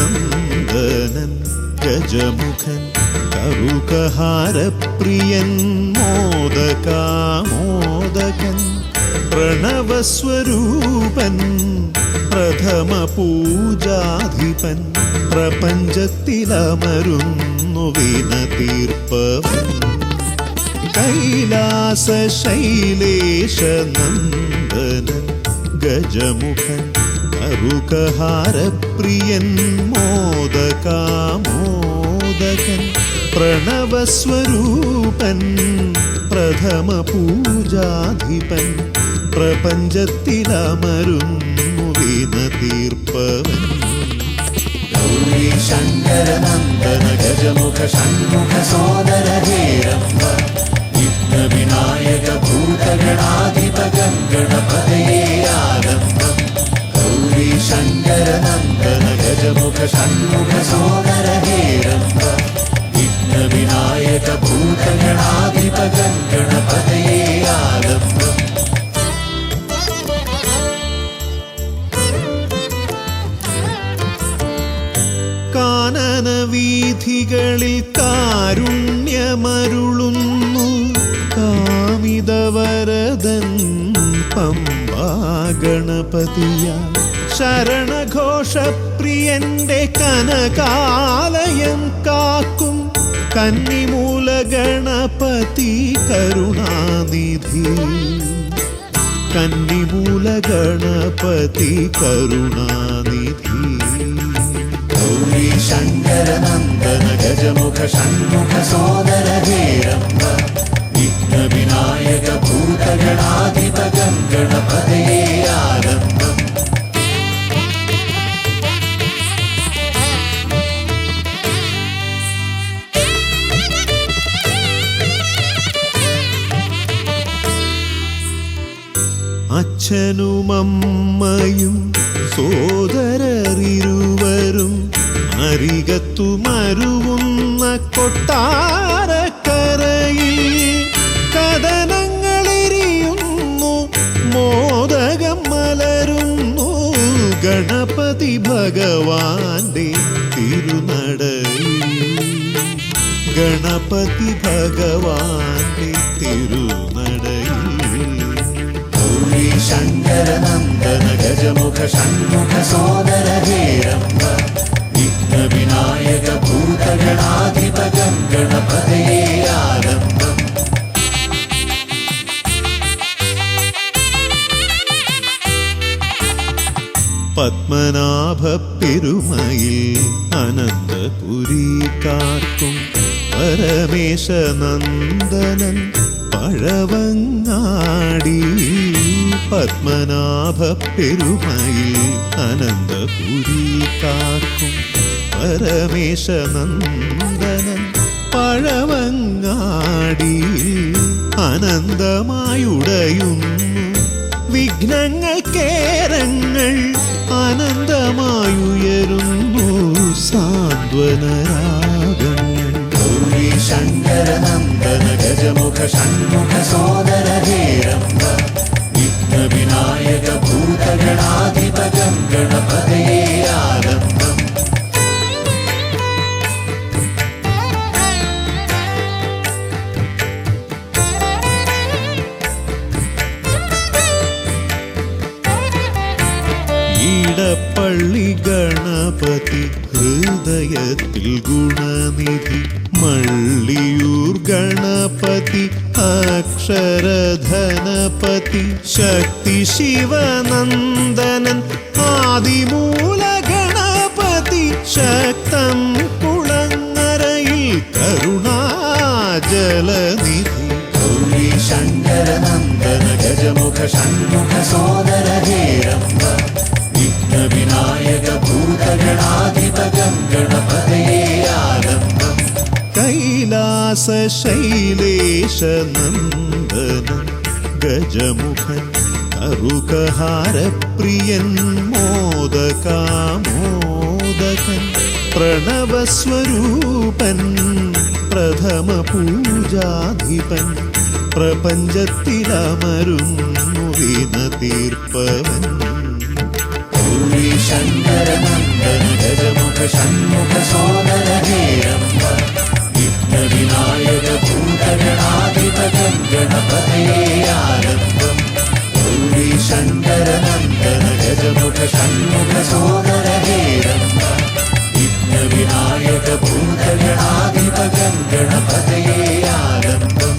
ശൈലേശനന്ദനൻ ഗജമുഖൻ കറുകഹാരപ്രിയൻ മോദകാമോദകൻ പ്രണവസ്വരൂപൻ പ്രഥമ പൂജാധിപൻ പ്രപഞ്ചത്തിലമരുന്നു വിനതീർപ്പവൻ കൈലാസ ശൈലേശനന്ദനൻ ഗജമുഖൻ കറുകഹാരപ്രിയൻ മോദകാമോദകൻ പ്രണവസ്വരൂപൻ പ്രഥമ പൂജാധിപൻ പ്രപഞ്ചത്തിലമരുന്നു വിനതീർപ്പവൻ ഗൗരീ ശങ്കരനന്ദന ഗജമുഖ ഷൺമുഖ സോദര ഹേരംബ വിഘ്നവിനായക ഭൂതഗണാധിപകം ഗണപതയേ ആലംബം ഗൗരീ ശങ്കരനന്ദന ഗജമുഖ ഷൺമുഖ സോദര ഹേരംബ വിഘ്നവിനായക ഭൂതഗണാധിപകം ഗണപതയേ ആലംബം. കാനന വീഥികളിൽ കാരുണ്യമരുളുന്നു കാമിതവരദൻ പമ്പാ ഗണപതിയ ശരണഘോഷപ്രിയന്റെ കനകാലയം കാക്കും കന്നിമൂല ഗണപതി കരുണാനിധി കന്നിമൂല ഗണപതി കരുണാനിധി ഗൗരീ ശങ്കരനന്ദന ഗജമുഖ ഷൺമുഖ സോദര ഹേരംബ വിഘ്നവിനായക ഭൂതഗണാധിപകം ഗണപതയേ ആലംബം. അച്ഛനുമമ്മയും സോദരരിരുവരും അരികത്തു മരുവുന്ന കൊട്ടാരക്കരയിൽ കഥനങ്ങളെരിയുന്നു മോദകം മലരുന്നു ഗണപതി ഭഗവാന്റെ തിരുനടയിൽ ഗണപതി ഭഗവാന്റെ തിരുനടയിൽ ഗൗരീ ശങ്കരനന്ദന ഗജമുഖ ഷൺമുഖ സോദര ഹേരംബ വിഘ്നവിനായക ഭൂതഗണാധിപകം ഗണപതയേ ആലംബം. പത്മനാഭ പെരുമയിൽ അനന്തപുരി കാക്കും പരമേശനന്ദനൻ പഴവങ്ങാടി പത്മനാഭ പെരുമയിൽ അനന്തപുരി കാക്കും പരമേശനന്ദനൻ പഴവങ്ങാടിയിൽ അനന്തമായുടയുന്നു വിഘ്നങ്ങൾക്കേരങ്ങൾ അനന്തമായുയരുന്നു സാന്ത്വനരാഗങ്ങൾ. ഗൗരി ശങ്കരനന്ദന ഗജമുഖ ഷൺമുഖ സോദര ഹേരംബ വിഘ്നവിനായക ഭൂതഗണാധിപകം ഗണപതയേ ആലംബം. ഈടപ്പള്ളി ഗണപതി ഹൃദയത്തിൽ ഗുണനിധി മള്ളിയൂർ ഗണപതി അക്ഷരധനപതി ശക്തി ശിവനന്ദനൻ ആദിമൂല ഗണപതി ശക്തം കുളങ്ങരയിൽ കരുണാജലനിധി. ഗൗരി ശങ്കരനന്ദന ഗജമുഖ ഷൺമുഖ സോദര ഹേരംബ വിഘ്നവിനായക ഭൂതഗണാധിപകം ഗണപതയേ ആലംബം. കൈലാസ ശൈലേശ നന്ദനൻ ഗജമുഖൻ കറുകഹാരപ്രിയൻ മോദകാമോദകൻ പ്രണവസ്വരൂപൻ പ്രഥമ പൂജാധിപൻ പ്രപഞ്ചത്തിലമരുന്നു വിനതീർപ്പവൻ. ഗൗരി ശങ്കരനന്ദന ഗജമുഖ ഷൺമുഖ സോദര ഹേരംബ വിഘ്നവിനായക ഭൂതഗണാധിപകം ഗണപതയേ ആലംബം. ഗൗരി ശങ്കരനന്ദന ഗജമുഖ ഷൺമുഖ സോദര ഹേരംബ വിഘ്നവിനായക ഭൂതഗണാധിപകം ഗണപതയേ ആലംബം.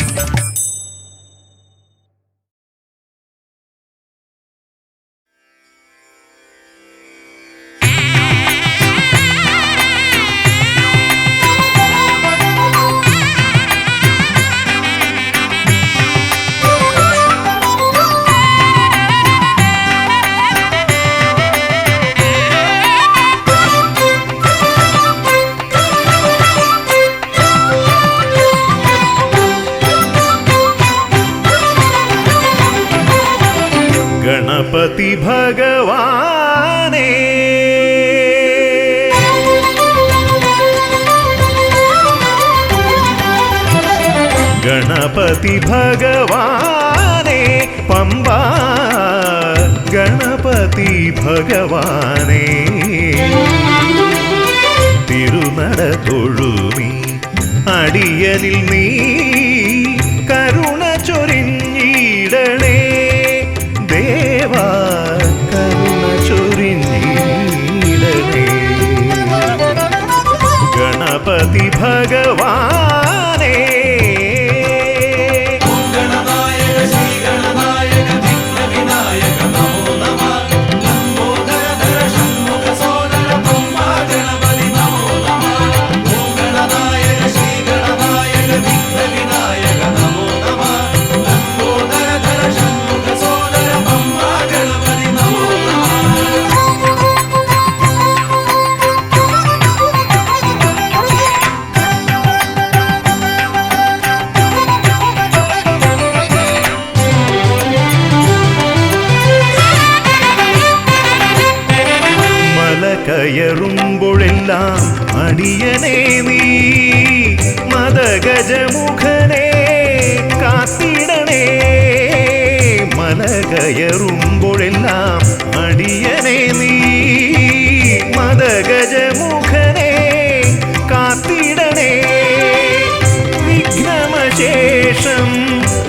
ഗണപതി ഭഗവാനേ ഗണപതി ഭഗവാനേ പമ്പ ഗണപതി ഭഗവാനേ തിരുനട തൊഴുമി അടിയനിൽ നീ കരുണ ചൊരിഞ്ഞിടണേ ദേവാ കരുണ ചൊരിഞ്ഞിടണേ. ഗണപതി ഭഗവാനേ കയറുമ്പോഴെല്ലാം അടിയനേ നീ മദഗജമുഖനെ കാത്തിടണേ. മല കയറുമ്പോഴെല്ലാം അടിയനേ നീ മദഗജമുഖനെ കാത്തിടണേ. വിഘ്നമശേഷം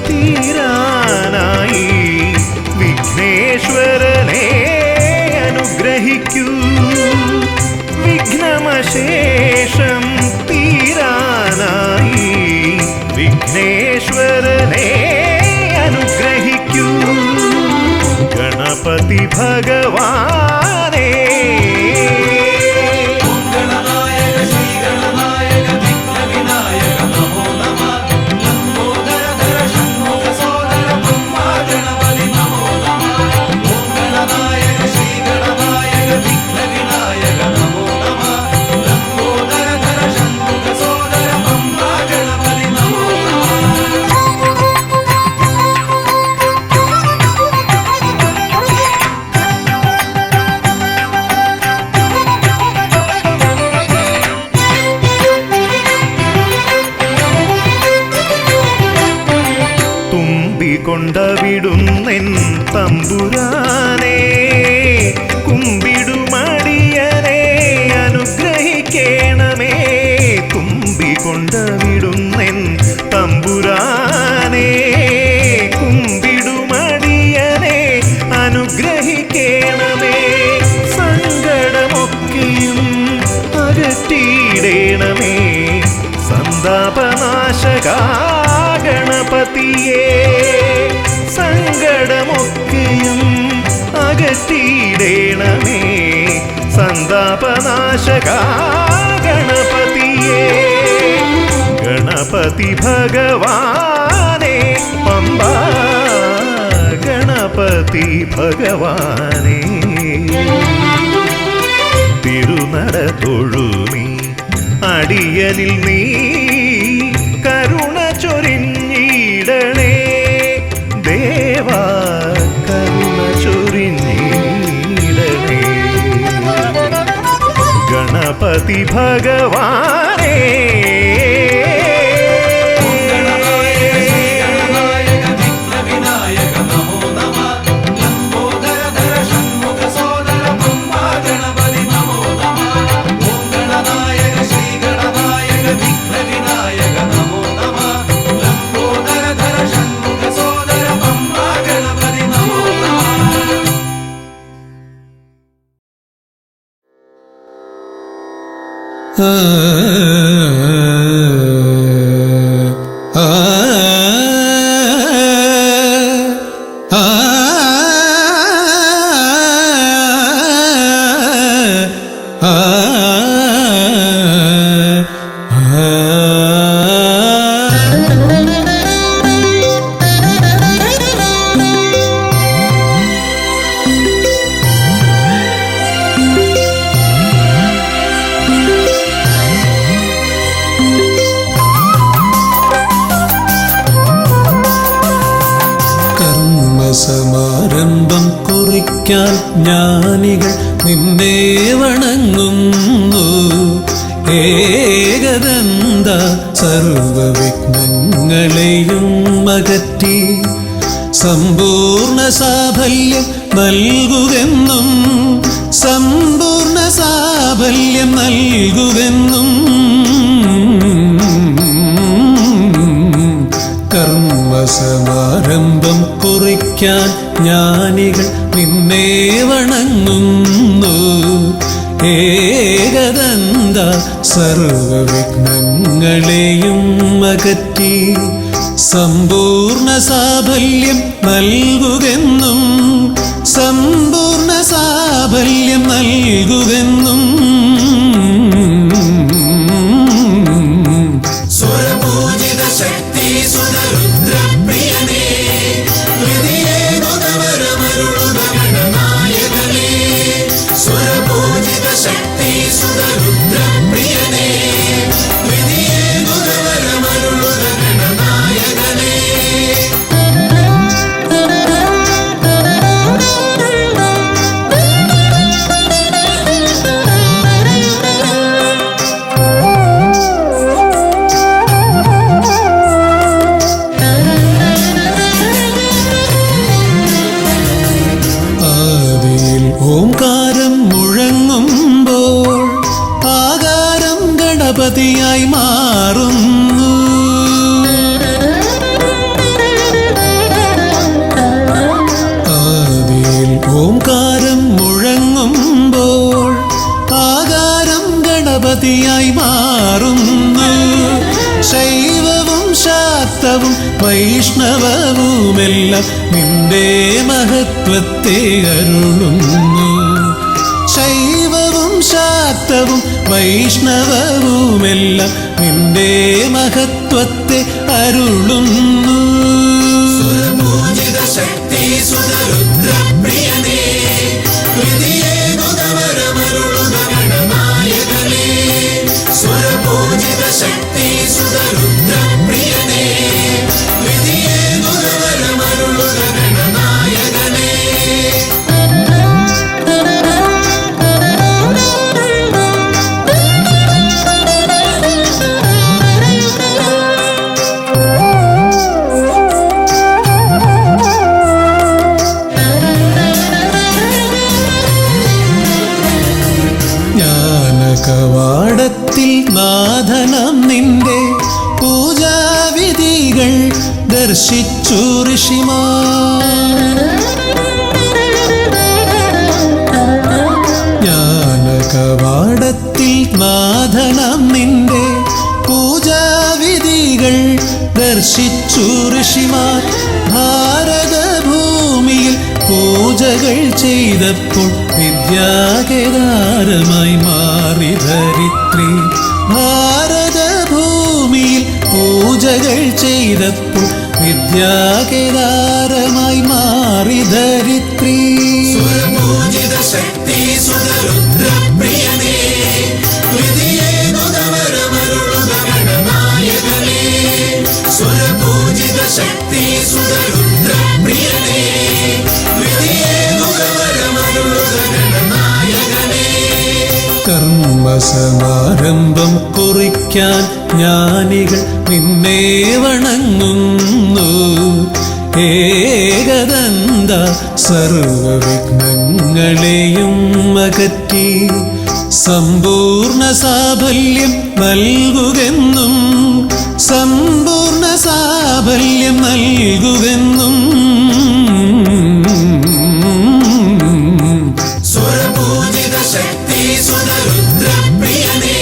തീരാനായി വിഘ്നേശ്വരനെ അനുഗ്രഹിക്കൂ. വിഘ്നമശേഷം തീരാനായി വിഘ്നേശ്വരനെ അനുഗ്രഹിക്കൂ. ഗണപതി ഭഗവാനേ കൊണ്ടവിടുന്നെൻ തമ്പുരാനെ കുമ്പിടുമടിയനെ അനുഗ്രഹിക്കണമേ. കുമ്പികൊണ്ടവിടുന്നെൻ തമ്പുരാനെ കുമ്പിടുമടിയനെ അനുഗ്രഹിക്കണമേ. സങ്കടമൊക്കെയും അകറ്റിയിടണമേ. സന്താപനാശകാ ഗണപതിയേ സങ്കടമൊക്കെയും അകറ്റിയിടണമേ. സന്താപനാശകാ ഗണപതിയേ ഗണപതി ഭഗവാനെ പമ്പാ ഗണപതി ഭഗവാനെ തിരുനട തൊഴുമീ അടിയനിൽ നീ കരുണ ചൊരിഞ്ഞിടണേ. ദേവാ കരുണ ചൊരിഞ്ഞിടണേ. ഗണപതി ഭഗവാനേ സമാരംഭം കുറിക്കാൻ ജ്ഞാനികൾ നിന്നെ വണങ്ങുന്നു. ഏകദന്ത സർവവിഘ്നങ്ങളെയും അകറ്റി സമ്പൂർണ്ണ സാഫല്യം നൽകുകെന്നും സമ്പൂർണ്ണ സാഫല്യം നൽകുകെന്നും കർമ്മസമാരംഭം കുറിക്കാൻ ജ്ഞാനികൾ നിന്നെ വണങ്ങുന്നു. ഏകദന്ത സർവവിഘ്നങ്ങളെയും അകറ്റി സമ്പൂർണ്ണ സാഫല്യം നൽകുകെന്നും സമ്പൂർണ്ണ സാഫല്യം നൽകുകെന്നും സ്വരപൂജിത ശക്തി സുതരുദ്രപ്രിയനേ ഹൃദയേ ഗുണവരമരുളുക ഗണനായകനേ. സ്വരപൂജിത ശക്തി സുതരുദ്രപ്രിയനേ ഹൃദയേ ഗുണവരമരുളുക ഗണനായകനേ. ഓംകാരം മുഴങ്ങുമ്പോൾ ആകാരം ഗണപതിയായി മാറുന്നു. ആദിയിൽ ഓംകാരം മുഴങ്ങുമ്പോൾ ആകാരം ഗണപതിയായി മാറുന്നു. ശൈവവും ശാക്തവും വൈഷ്ണവവുമെല്ലാം നിന്റെ മഹത്വത്തെ അരുളുന്നു. ശൈവവും ശാക്തവും വൈഷ്ണവവുമെല്ലാം നിന്റെ മഹത്വത്തെ അരുളുന്നു. സ്വരപൂജിത ശക്തി സുതരുദ്രപ്രിയനേ ഹൃദയേ ഗുണവരമരുളുക ഗണനായകനേ. സ്വരപൂജിത ശക്തി സുതരുദ്രപ്രിയനേ ഹൃദയേ ഗുണവരമരുളുക ഗണനായകനേ. കവാടത്തിൽ നാഥനം നിന്റെ പൂജാവിധികൾ ദർശിച്ചു ഋഷിമാർ. ജ്ഞാനകവാടത്തിൽ നാഥനം നിന്റെ പൂജാവിധികൾ ദർശിച്ചു ഋഷിമാർ. ഭാരതഭൂമിയിൽ പൂജകൾ ചെയ്തപ്പോൾ വിദ്യാകേദാരമായി മാറി ധരിത്രി. ഭാരതഭൂമിയിൽ പൂജകൾ ചെയ്തപ്പോൾ വിദ്യാകേദാരമായി മാറി ധരിത്രി. സുരപൂജിത ശക്തി സുതരുദ്രപ്രിയനേ, ഹൃദയേനുദവരമരുളുക ഗണനായകനേ. സുരപൂജിത ശക്തി സുതരുദ്രപ്രിയനേ, ഹൃദയേനുദവരമരുളുക ഗണനായകനേ. കർമ്മസമാരംഭം കുറിക്കാൻ ജ്ഞാനികൾ നിന്നെ വണങ്ങുന്നു. ഏകദന്ത സർവവിഘ്നങ്ങളെയും അകറ്റി സമ്പൂർണ്ണ സാഫല്യം നൽകുകെന്നും സമ്പൂർണ്ണ സാഫല്യം നൽകുകെന്നും. സുരപൂജിത ശക്തി സുതരുദ്രപ്രിയനേ,